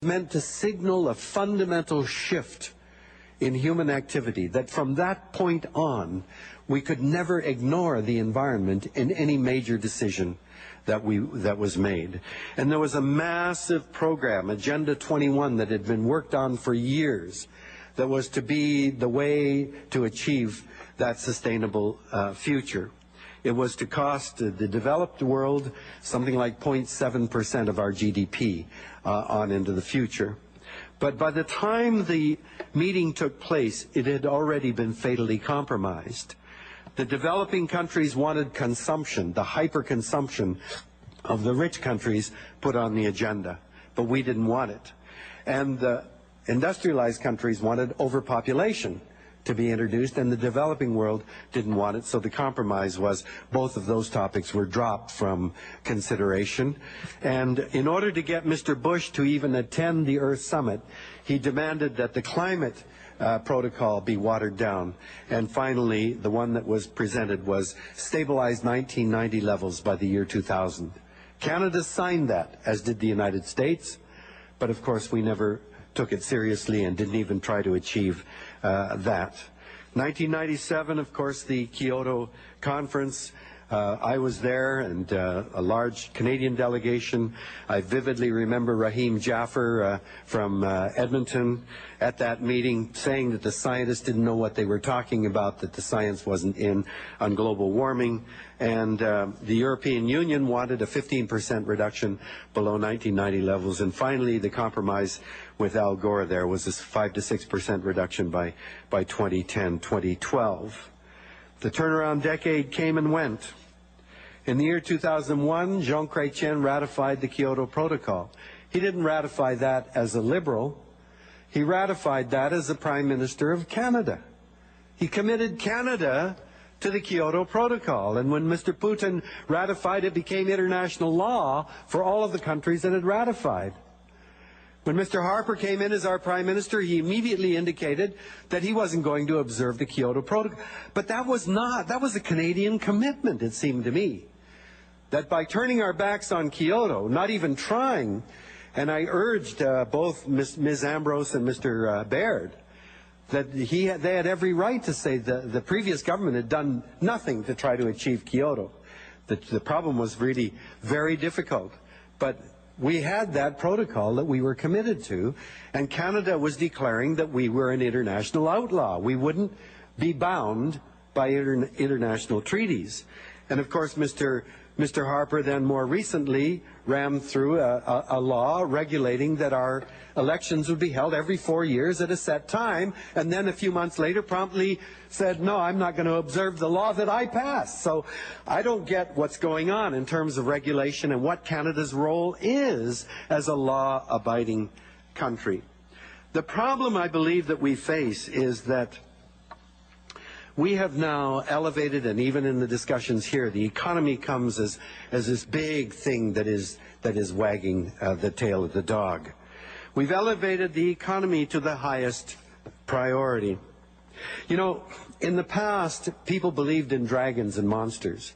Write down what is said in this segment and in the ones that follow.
meant to signal a fundamental shift in human activity, that from that point on, we could never ignore the environment in any major decision that was made. And there was a massive program, Agenda 21, that had been worked on for years, that was to be the way to achieve that sustainable future. It was to cost the developed world something like 0.7% of our GDP on into the future. But by the time the meeting took place, it had already been fatally compromised. The developing countries wanted consumption, the hyper-consumption of the rich countries put on the agenda, but we didn't want it. And the industrialized countries wanted overpopulation to be introduced, and the developing world didn't want it, so the compromise was both of those topics were dropped from consideration. And in order to get Mr. Bush to even attend the Earth Summit, he demanded that the climate protocol be watered down. And finally, the one that was presented was stabilized 1990 levels by the year 2000. Canada signed that, as did the United States, but of course we never took it seriously and didn't even try to achieve that. 1997, of course, the Kyoto conference. I was there, and a large Canadian delegation. I vividly remember Rahim Jaffer from Edmonton at that meeting saying that the scientists didn't know what they were talking about, that the science wasn't in on global warming. And the European Union wanted a 15% reduction below 1990 levels. And finally, the compromise with Al Gore there was this 5 to 6% reduction by 2010, 2012. The turnaround decade came and went. In the year 2001, Jean Chrétien ratified the Kyoto Protocol. He didn't ratify that as a liberal. He ratified that as the Prime Minister of Canada. He committed Canada to the Kyoto Protocol, and when Mr. Putin ratified it, became international law for all of the countries that had ratified. When Mr. Harper came in as our Prime Minister, he immediately indicated that he wasn't going to observe the Kyoto Protocol. But that was a Canadian commitment, it seemed to me. That by turning our backs on Kyoto, not even trying, and I urged both Ms. Ambrose and Mr. Baird, that they had every right to say the previous government had done nothing to try to achieve Kyoto. The problem was really very difficult. But we had that protocol that we were committed to, and Canada was declaring that we were an international outlaw. We wouldn't be bound by international treaties. And of course, Mr. Harper then more recently rammed through a law regulating that our elections would be held every 4 years at a set time, and then a few months later promptly said, no, I'm not going to observe the law that I passed. So I don't get what's going on in terms of regulation and what Canada's role is as a law-abiding country. The problem I believe that we face is that we have now elevated, and even in the discussions here, the economy comes as this big thing that is wagging the tail of the dog. We've elevated the economy to the highest priority. You know, in the past, people believed in dragons and monsters.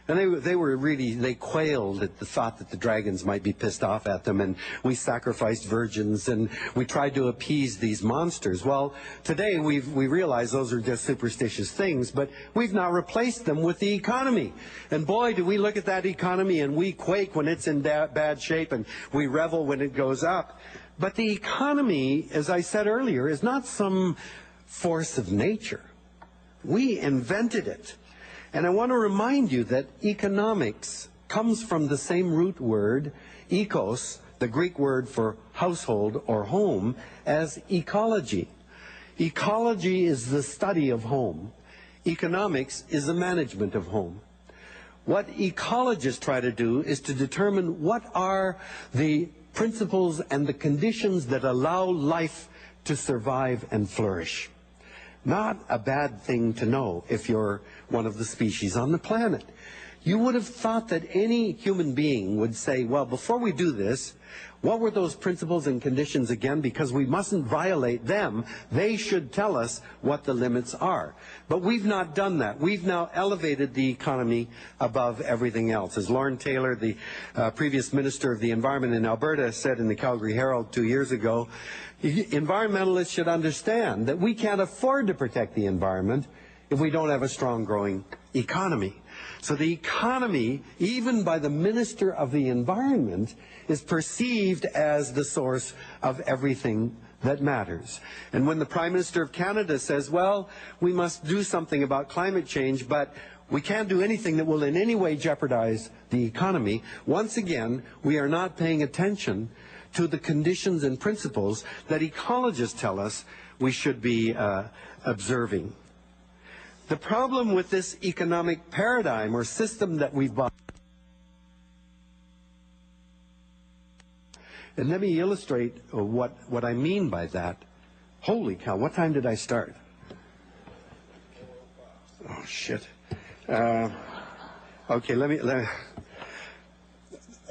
And they quailed at the thought that the dragons might be pissed off at them, and we sacrificed virgins, and we tried to appease these monsters. Well, today we realize those are just superstitious things, but we've now replaced them with the economy. And boy, do we look at that economy and we quake when it's in bad shape, and we revel when it goes up. But the economy, as I said earlier, is not some force of nature. We invented it. And I want to remind you that economics comes from the same root word, ekos, the Greek word for household or home, as ecology. Ecology is the study of home. Economics is the management of home. What ecologists try to do is to determine what are the principles and the conditions that allow life to survive and flourish. Not a bad thing to know if you're one of the species on the planet. you would have thought that any human being would say, well, before we do this, what were those principles and conditions again? Because we mustn't violate them. They should tell us what the limits are. But we've not done that. We've now elevated the economy above everything else. As Lorne Taylor, the previous Minister of the Environment in Alberta, said in the Calgary Herald 2 years ago, environmentalists should understand that we can't afford to protect the environment if we don't have a strong growing economy. So the economy, even by the Minister of the Environment, is perceived as the source of everything that matters. And when the Prime Minister of Canada says, well, we must do something about climate change, but we can't do anything that will in any way jeopardize the economy, once again, we are not paying attention to the conditions and principles that ecologists tell us we should be observing. The problem with this economic paradigm or system that we've bought, and let me illustrate what I mean by that. Holy cow, what time did I start? Oh, shit. Okay,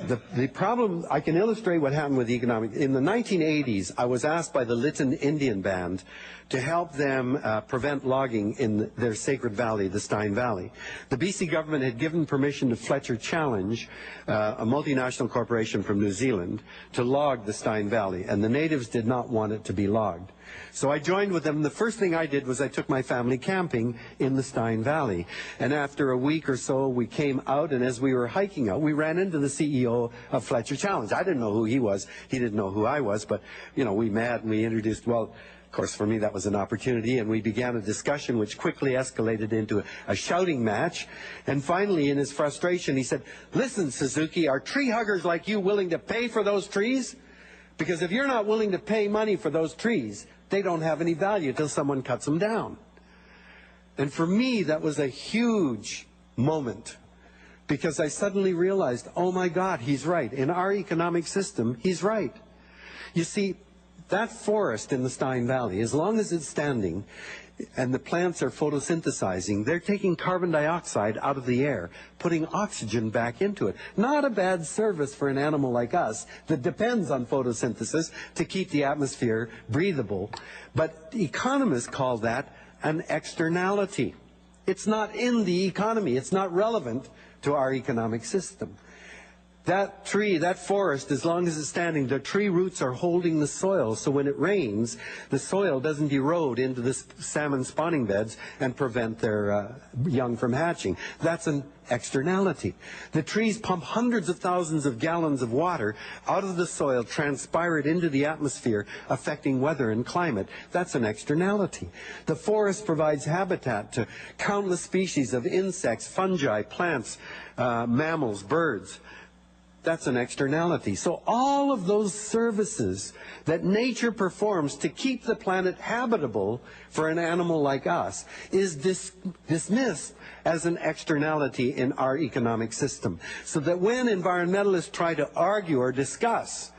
the problem, I can illustrate what happened with economic. In the 1980s, I was asked by the Lytton Indian Band to help them prevent logging in their sacred valley, the Stein Valley. The BC government had given permission to Fletcher Challenge, a multinational corporation from New Zealand, to log the Stein Valley, and the natives did not want it to be logged. So I joined with them. The first thing I did was I took my family camping in the Stein Valley. And after a week or so, we came out, and as we were hiking out, we ran into the CEO of Fletcher Challenge. I didn't know who he was. He didn't know who I was, but, you know, we met and we introduced, well, of course, for me, that was an opportunity, and we began a discussion which quickly escalated into a shouting match. And finally, in his frustration, he said, listen, Suzuki, are tree huggers like you willing to pay for those trees? Because if you're not willing to pay money for those trees, they don't have any value until someone cuts them down. And for me, that was a huge moment, because I suddenly realized, oh my God, he's right. In our economic system, he's right. You see, that forest in the Stein Valley, as long as it's standing and the plants are photosynthesizing, they're taking carbon dioxide out of the air, putting oxygen back into it. Not a bad service for an animal like us that depends on photosynthesis to keep the atmosphere breathable. But economists call that an externality. It's not in the economy. It's not relevant to our economic system. That tree, that forest, as long as it's standing, the tree roots are holding the soil, so when it rains, the soil doesn't erode into the salmon spawning beds and prevent their young from hatching. That's an externality. The trees pump hundreds of thousands of gallons of water out of the soil, transpire it into the atmosphere, affecting weather and climate. That's an externality. The forest provides habitat to countless species of insects, fungi, plants, mammals, birds. That's an externality. So all of those services that nature performs to keep the planet habitable for an animal like us is dismissed as an externality in our economic system. So that when environmentalists try to argue or discuss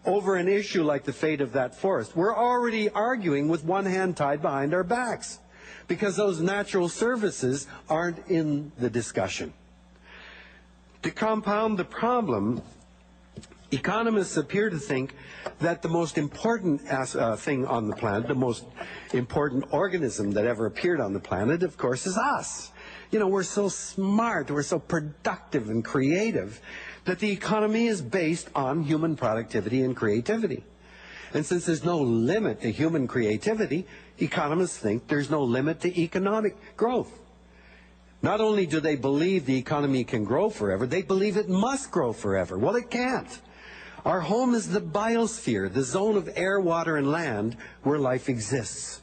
over an issue like the fate of that forest, we're already arguing with one hand tied behind our backs, because those natural services aren't in the discussion. To compound the problem, economists appear to think that the most important thing on the planet, the most important organism that ever appeared on the planet, of course, is us. You know, we're so smart, we're so productive and creative that the economy is based on human productivity and creativity. And since there's no limit to human creativity, economists think there's no limit to economic growth. Not only do they believe the economy can grow forever, they believe it must grow forever. Well, it can't. Our home is the biosphere, the zone of air, water, and land where life exists.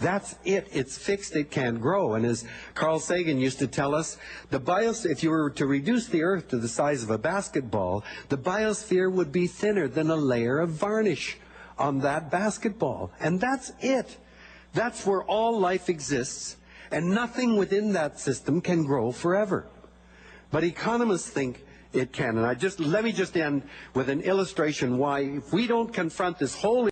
That's it. It's fixed. It can't grow. And as Carl Sagan used to tell us, if you were to reduce the Earth to the size of a basketball, the biosphere would be thinner than a layer of varnish on that basketball. And that's it. That's where all life exists. And nothing within that system can grow forever. But economists think it can. And let me just end with an illustration why, if we don't confront this whole